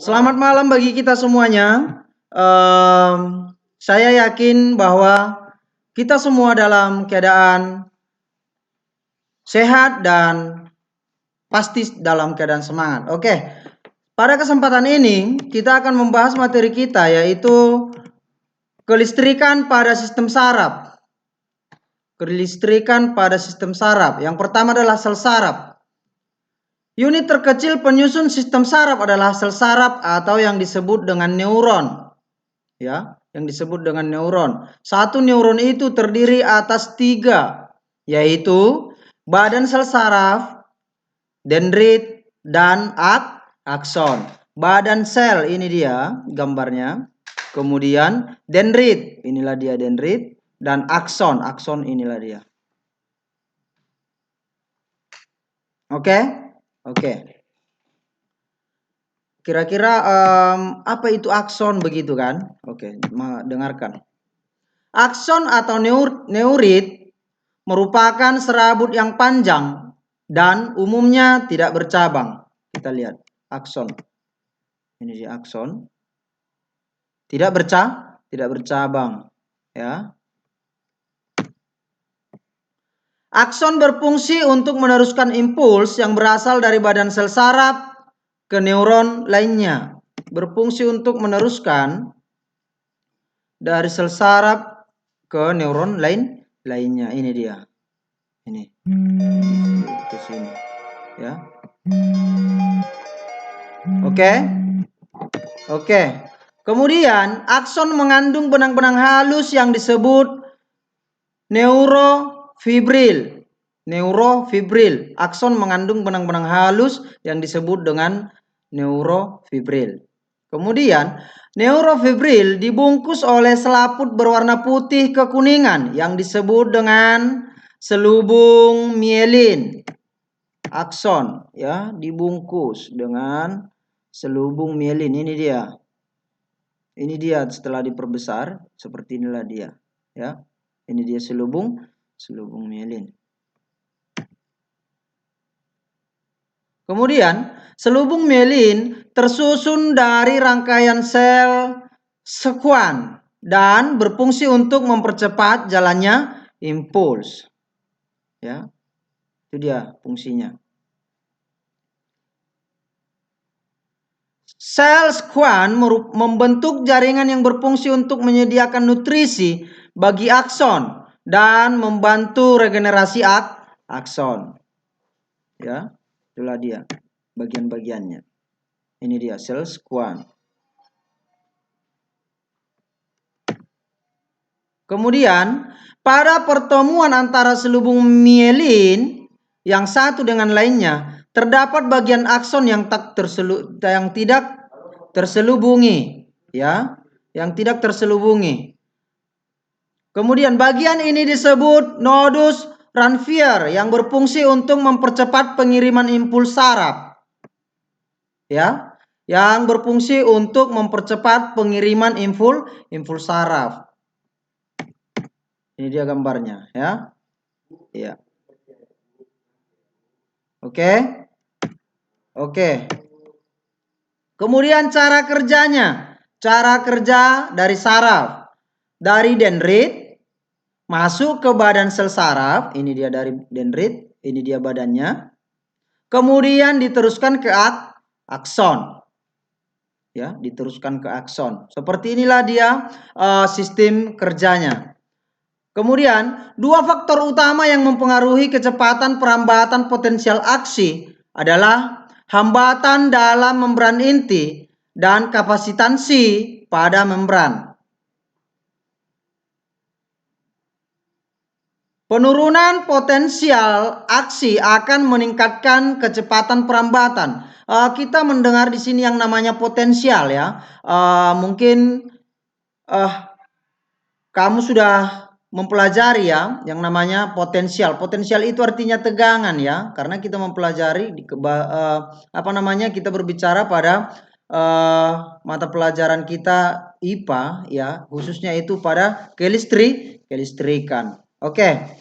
Selamat malam bagi kita semuanya. Saya yakin bahwa kita semua dalam keadaan sehat dan pasti dalam keadaan semangat. Oke, pada kesempatan ini kita akan membahas materi kita, yaitu kelistrikan pada sistem saraf. Kelistrikan pada sistem saraf. Yang pertama adalah sel saraf. Unit terkecil penyusun sistem saraf adalah sel saraf atau yang disebut dengan neuron. Ya, yang disebut dengan neuron. Satu neuron itu terdiri atas 3, yaitu badan sel saraf, dendrit, dan akson. Badan sel ini dia gambarnya. Kemudian dendrit, inilah dia dendrit, dan akson, akson inilah dia. Oke? Oke. Kira-kira apa itu akson begitu kan? Oke, dengarkan. Akson atau neurit merupakan serabut yang panjang dan umumnya tidak bercabang. Kita lihat akson. Ini dia akson. Tidak bercabang, ya. Akson berfungsi untuk meneruskan impuls yang berasal dari badan sel saraf ke neuron lainnya. Berfungsi untuk meneruskan dari sel saraf ke neuron lainnya. Ini dia. Ini. Ke sini. Ya. Oke. Kemudian akson mengandung benang-benang halus yang disebut neurofibril. Neurofibril. Akson mengandung benang-benang halus yang disebut dengan neurofibril. Kemudian neurofibril dibungkus oleh selaput berwarna putih kekuningan yang disebut dengan selubung mielin. Akson ya dibungkus dengan selubung mielin. Ini dia. Ini dia setelah diperbesar seperti inilah dia, ya. Ini dia selubung mielin. Kemudian selubung mielin tersusun dari rangkaian sel sekuan dan berfungsi untuk mempercepat jalannya impuls. Ya. Itu dia fungsinya. Sel sekuan membentuk jaringan yang berfungsi untuk menyediakan nutrisi bagi akson dan membantu regenerasi akson. Ya, itulah dia bagian-bagiannya. Ini dia sel sekuan. Kemudian pada pertemuan antara selubung mielin yang satu dengan lainnya terdapat bagian akson yang tidak terselubungi, ya, yang tidak terselubungi. Kemudian bagian ini disebut nodus Ranvier yang berfungsi untuk mempercepat pengiriman impuls saraf, ya, yang berfungsi untuk mempercepat pengiriman impuls saraf. Ini dia gambarnya, ya. Ya. Oke. Kemudian cara kerjanya. Cara kerja dari saraf. Dari dendrit masuk ke badan sel saraf. Ini dia dari dendrit, ini dia badannya. Kemudian diteruskan ke akson. Ya, diteruskan ke akson. Seperti inilah dia sistem kerjanya. Kemudian, 2 faktor utama yang mempengaruhi kecepatan perambatan potensial aksi adalah hambatan dalam membran inti dan kapasitansi pada membran. Penurunan potensial aksi akan meningkatkan kecepatan perambatan. Kita mendengar di sini yang namanya potensial, ya. Mungkin kamu sudah mempelajari, ya, yang namanya potensial. Potensial itu artinya tegangan, ya, karena kita mempelajari kita berbicara pada mata pelajaran kita IPA, ya, khususnya itu pada kelistrikan. Oke.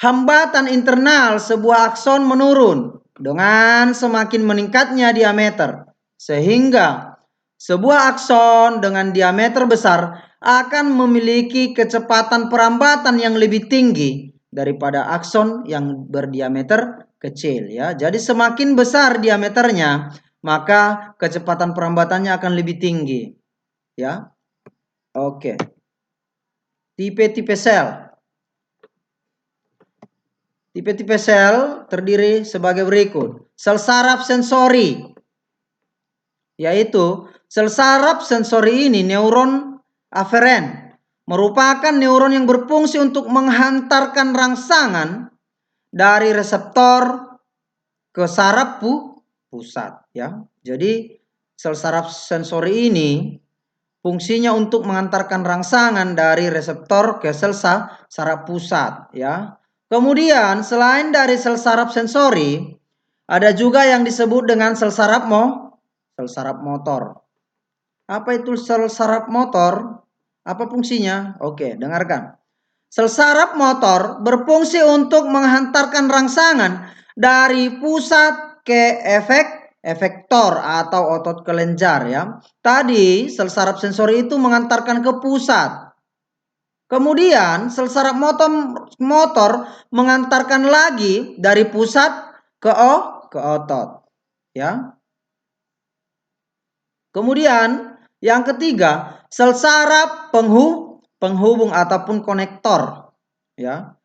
Hambatan internal sebuah akson menurun dengan semakin meningkatnya diameter, sehingga Sebuah akson dengan diameter besar akan memiliki kecepatan perambatan yang lebih tinggi daripada akson yang berdiameter kecil ya. Jadi semakin besar diameternya, maka kecepatan perambatannya akan lebih tinggi ya. Oke. Tipe-tipe sel. Tipe-tipe sel terdiri sebagai berikut. Sel saraf sensori, yaitu sel saraf sensori ini neuron aferen, merupakan neuron yang berfungsi untuk menghantarkan rangsangan dari reseptor ke saraf pusat ya. Jadi sel saraf sensori ini fungsinya untuk mengantarkan rangsangan dari reseptor ke sel saraf pusat ya. Kemudian selain dari sel saraf sensori, ada juga yang disebut dengan sel saraf motor. Apa itu sel saraf motor? Apa fungsinya? Oke, dengarkan. Sel saraf motor berfungsi untuk menghantarkan rangsangan dari pusat ke efektor atau otot kelenjar ya. Tadi sel saraf sensori itu mengantarkan ke pusat. Kemudian sel saraf motor mengantarkan lagi dari pusat ke otot ya. Kemudian yang ketiga, sel saraf penghubung ataupun konektor ya.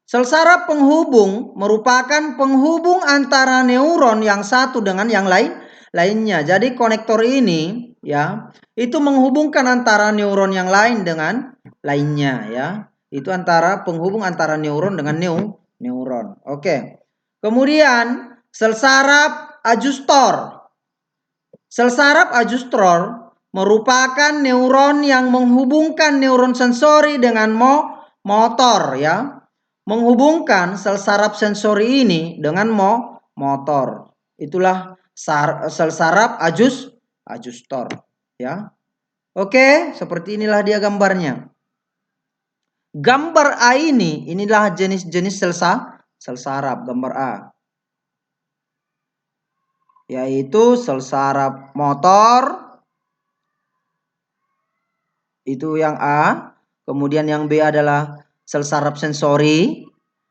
Sel saraf penghubung merupakan penghubung antara neuron yang satu dengan yang lainnya. Jadi konektor ini ya, itu menghubungkan antara neuron yang lain dengan lainnya ya. Itu antara penghubung antara neuron dengan neuron. Oke. Kemudian sel saraf ajustor. Sel saraf ajustor merupakan neuron yang menghubungkan neuron sensori dengan motor ya. Menghubungkan sel saraf sensori ini dengan motor. Itulah sel saraf ajustor ya. Oke, seperti inilah dia gambarnya. Gambar A inilah jenis-jenis sel saraf gambar A. Yaitu sel saraf motor. Itu yang A. Kemudian yang B adalah sel saraf sensori.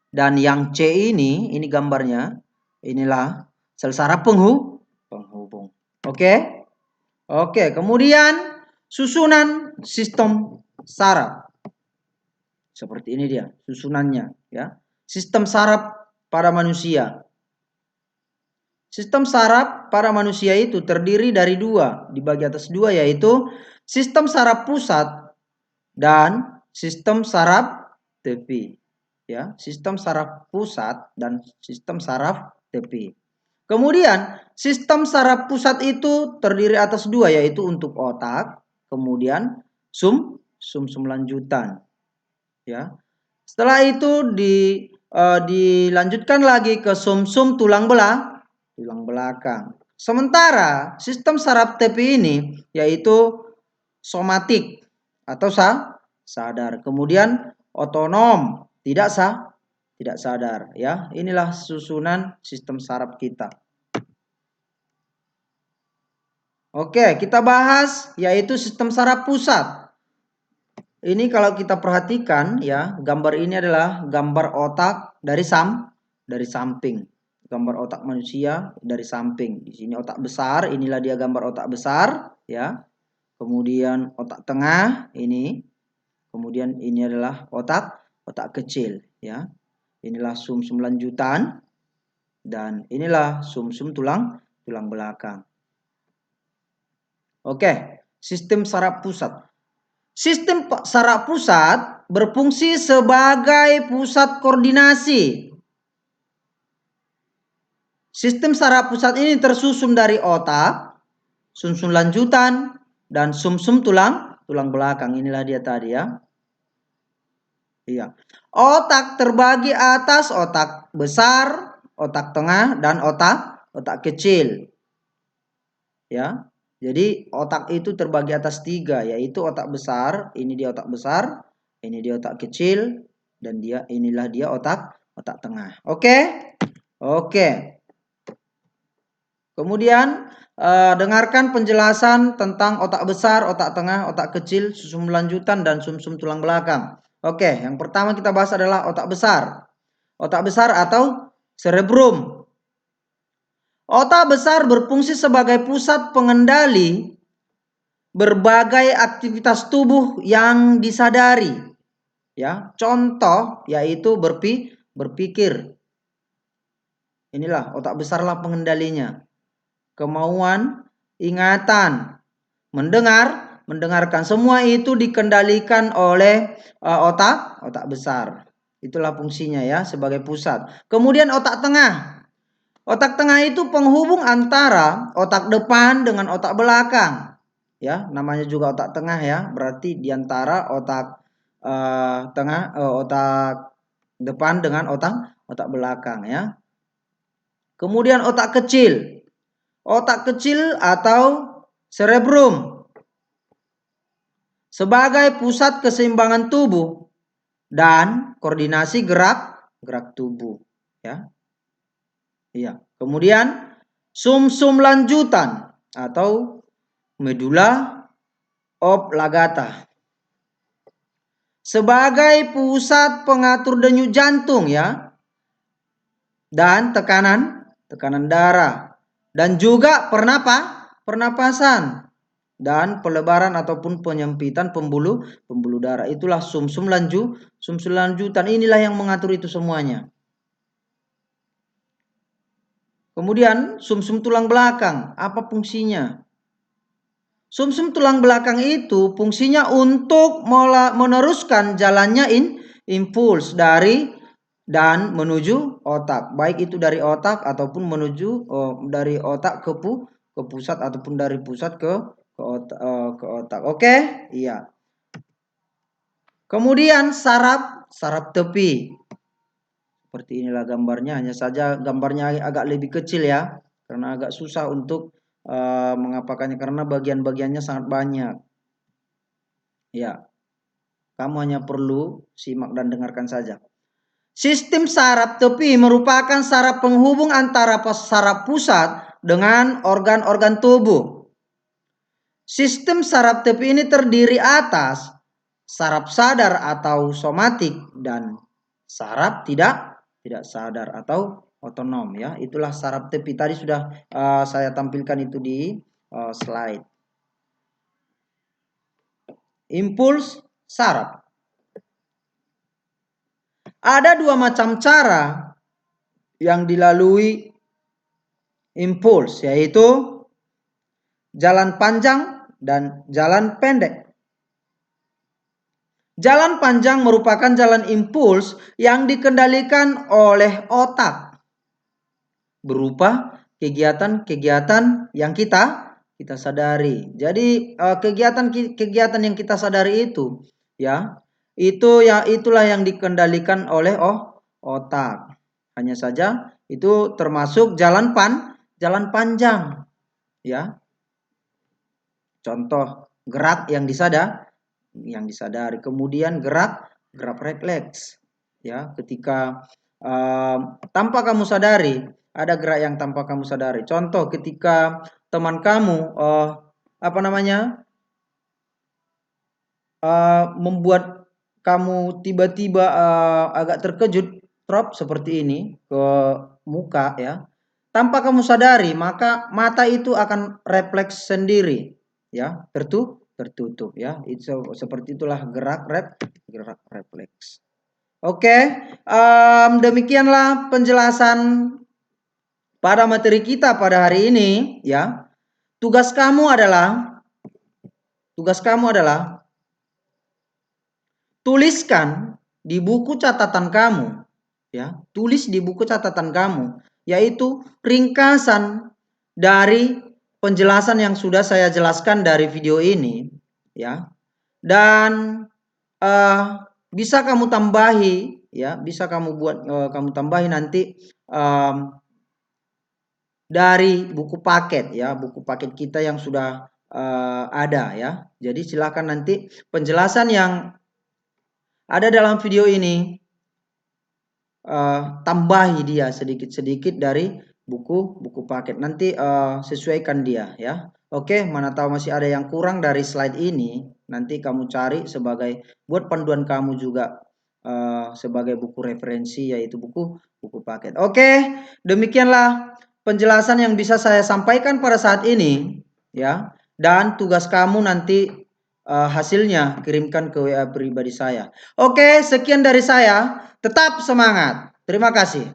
Dan yang C ini gambarnya. Inilah sel saraf penghubung. Oke. Oke, kemudian susunan sistem saraf. Seperti ini dia susunannya ya. Sistem saraf pada manusia. Sistem saraf pada manusia itu terdiri dari dua, dibagi atas dua, yaitu sistem saraf pusat dan sistem saraf tepi. Ya, sistem saraf pusat dan sistem saraf tepi. Kemudian sistem saraf pusat itu terdiri atas dua, yaitu untuk otak, kemudian sum-sum lanjutan. Ya. Setelah itu dilanjutkan lagi ke sum-sum tulang belakang. Sementara sistem saraf tepi ini yaitu somatik atau sadar. Kemudian otonom, tidak sadar ya. Inilah susunan sistem saraf kita. Oke, kita bahas yaitu sistem saraf pusat. Ini kalau kita perhatikan ya, gambar ini adalah gambar otak dari samping. Gambar otak manusia dari samping. Di sini otak besar, inilah dia gambar otak besar ya. Kemudian otak tengah ini. Kemudian ini adalah otak kecil ya. Inilah sum-sum lanjutan dan inilah sum-sum tulang belakang. Oke, sistem saraf pusat. Sistem saraf pusat berfungsi sebagai pusat koordinasi. Sistem saraf pusat ini tersusun dari otak, sum-sum lanjutan, dan sum-sum tulang belakang. Inilah dia tadi ya. Iya. Otak terbagi atas otak besar, otak tengah, dan otak kecil. Ya. Jadi otak itu terbagi atas tiga, yaitu otak besar, ini dia otak besar, ini dia otak kecil, dan inilah dia otak tengah. Oke? Oke. Kemudian dengarkan penjelasan tentang otak besar, otak tengah, otak kecil, sumsum lanjutan, dan sumsum tulang belakang. Oke, yang pertama kita bahas adalah otak besar. Otak besar atau cerebrum. Otak besar berfungsi sebagai pusat pengendali berbagai aktivitas tubuh yang disadari. Ya, contoh yaitu berpikir. Inilah otak besarlah pengendalinya. Kemauan, ingatan, mendengarkan, semua itu dikendalikan oleh otak besar. Itulah fungsinya ya, sebagai pusat. Kemudian otak tengah. Otak tengah itu penghubung antara otak depan dengan otak belakang. Ya, namanya juga otak tengah ya, berarti diantara otak otak depan dengan otak belakang ya. Kemudian otak kecil. Otak kecil atau cerebrum sebagai pusat keseimbangan tubuh dan koordinasi gerak tubuh ya. Iya. Kemudian sumsum lanjutan atau medula oblongata sebagai pusat pengatur denyut jantung ya, dan tekanan darah, dan juga pernapasan dan pelebaran ataupun penyempitan pembuluh darah. Itulah sumsum lanjutan. Inilah yang mengatur itu semuanya. Kemudian sumsum tulang belakang, apa fungsinya? Sumsum tulang belakang itu fungsinya untuk meneruskan jalannya impuls dari dan menuju otak, baik itu dari otak ataupun menuju dari otak ke pusat ataupun dari pusat ke otak. Oke? Iya. Kemudian saraf tepi. Seperti inilah gambarnya, hanya saja gambarnya agak lebih kecil ya, karena agak susah untuk mengapakannya karena bagian-bagiannya sangat banyak. Ya. Kamu hanya perlu simak dan dengarkan saja. Sistem saraf tepi merupakan saraf penghubung antara saraf pusat dengan organ-organ tubuh. Sistem saraf tepi ini terdiri atas saraf sadar atau somatik dan saraf tidak sadar atau otonom ya. Itulah saraf tepi. Tadi sudah saya tampilkan itu di slide. Impuls saraf. Ada dua macam cara yang dilalui impuls, yaitu jalan panjang dan jalan pendek. Jalan panjang merupakan jalan impuls yang dikendalikan oleh otak berupa kegiatan-kegiatan yang kita sadari. Jadi kegiatan yang kita sadari itu ya, itulah yang dikendalikan oleh otak. Hanya saja itu termasuk jalan panjang ya. Contoh gerak yang disadari, kemudian gerak refleks ya, ketika tanpa kamu sadari, ada gerak yang tanpa kamu sadari. Contoh ketika teman kamu membuat kamu tiba-tiba agak terkejut, drop seperti ini ke muka ya, tanpa kamu sadari, maka mata itu akan refleks sendiri ya, tertutup ya. Itu seperti itulah gerak refleks. Oke, demikianlah penjelasan pada materi kita pada hari ini ya. Tugas kamu adalah tuliskan di buku catatan kamu ya. Tulis di buku catatan kamu, yaitu ringkasan dari penjelasan yang sudah saya jelaskan dari video ini ya. Dan bisa kamu tambahi ya, bisa kamu buat kamu tambahi nanti dari buku paket ya, buku paket kita yang sudah ada ya. Jadi silakan nanti penjelasan yang ada dalam video ini tambahi dia sedikit-sedikit dari buku paket. Nanti sesuaikan dia ya. Oke, mana tahu masih ada yang kurang dari slide ini, nanti kamu cari sebagai buat panduan kamu juga sebagai buku referensi, yaitu buku paket. Oke, demikianlah penjelasan yang bisa saya sampaikan pada saat ini ya. Dan tugas kamu nanti hasilnya kirimkan ke WA pribadi saya. Oke, sekian dari saya. Tetap semangat. Terima kasih.